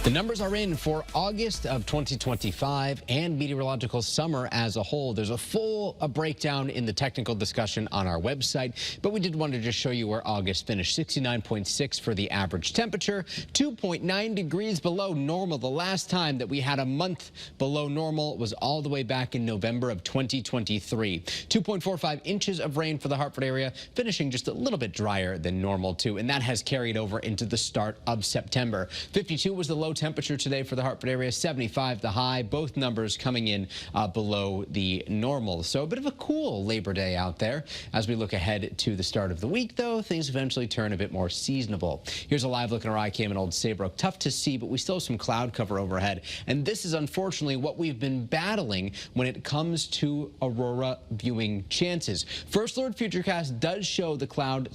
The numbers are in for August of 2025 and meteorological summer as a whole. There's a full breakdown in the technical discussion on our website, but we did want to just show you where August finished. 69.6 for the average temperature, 2.9 degrees below normal. The last time that we had a month below normal was all the way back in November of 2023. 2.45 inches of rain for the Hartford area, finishing just a little bit drier than normal too, and that has carried over into the start of September. 52 was the low temperature today for the Hartford area, 75 the high, both numbers coming in below the normal. So a bit of a cool Labor Day out there. As we look ahead to the start of the week, though, things eventually turn a bit more seasonable. Here's a live look at our iCam in Old Saybrook. Tough to see, but we still have some cloud cover overhead. And this is unfortunately what we've been battling when it comes to aurora viewing chances. First Alert Futurecast does show the cloud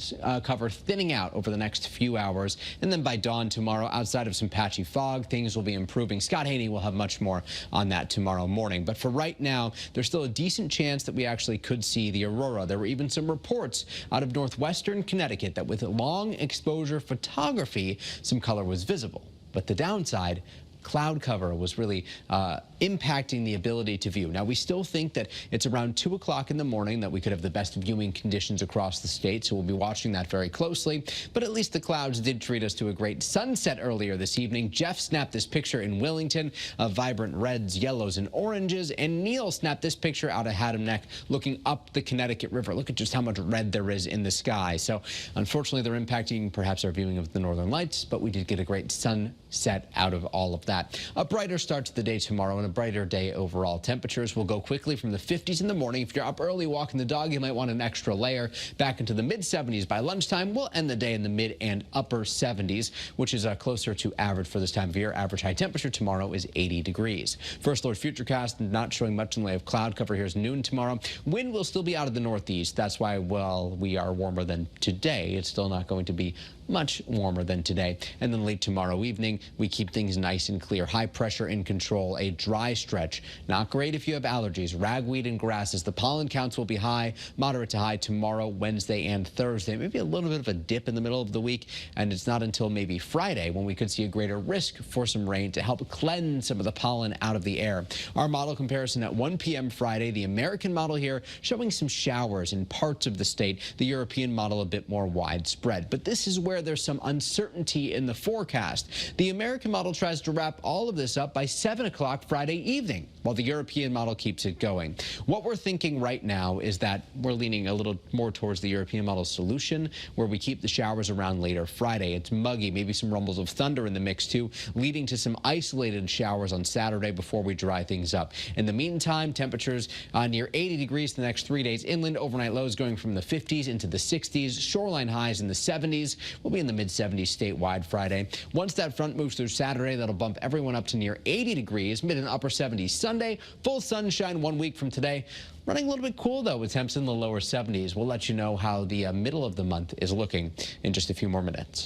cover thinning out over the next few hours. And then by dawn tomorrow, outside of some patchy fog, things will be improving. Scott Haney will have much more on that tomorrow morning. But for right now, there's still a decent chance that we actually could see the aurora. There were even some reports out of northwestern Connecticut that with long exposure photography, some color was visible. But the downside, cloud cover was really impacting the ability to view. Now, we still think that it's around 2 o'clock in the morning that we could have the best viewing conditions across the state, so we'll be watching that very closely. But at least the clouds did treat us to a great sunset earlier this evening. Jeff snapped this picture in Willington of vibrant reds, yellows, and oranges, and Neil snapped this picture out of Haddam Neck looking up the Connecticut River. Look at just how much red there is in the sky. So unfortunately, they're impacting perhaps our viewing of the northern lights, but we did get a great sunset out of all of that. A brighter start to the day tomorrow and a brighter day overall. Temperatures will go quickly from the 50s in the morning. If you're up early walking the dog, you might want an extra layer. Back into the mid-70s by lunchtime. We'll end the day in the mid and upper 70s, which is closer to average for this time of year. Average high temperature tomorrow is 80 degrees. First Alert Futurecast not showing much in the way of cloud cover. Here's noon tomorrow. Wind will still be out of the northeast. That's why, well, we are warmer than today. It's still not going to be much warmer than today. And then late tomorrow evening, we keep things nice and clear. High pressure in control, a dry stretch. Not great if you have allergies, ragweed and grasses. The pollen counts will be high, moderate to high tomorrow, Wednesday, and Thursday. Maybe a little bit of a dip in the middle of the week, and it's not until maybe Friday when we could see a greater risk for some rain to help cleanse some of the pollen out of the air. Our model comparison at 1 p.m. Friday, the American model here showing some showers in parts of the state, the European model a bit more widespread. But this is where there's some uncertainty in the forecast. The American model tries to wrap all of this up by 7 o'clock Friday evening, while the European model keeps it going. What we're thinking right now is that we're leaning a little more towards the European model solution, where we keep the showers around later Friday. It's muggy, maybe some rumbles of thunder in the mix too, leading to some isolated showers on Saturday before we dry things up. In the meantime, temperatures near 80 degrees the next 3 days inland, overnight lows going from the 50s into the 60s, shoreline highs in the 70s. We'll be in the mid-70s statewide Friday. Once that front moves through Saturday, that'll bump everyone up to near 80 degrees, mid and upper 70s Sunday. Full sunshine 1 week from today. Running a little bit cool, though, with temps in the lower 70s. We'll let you know how the middle of the month is looking in just a few more minutes.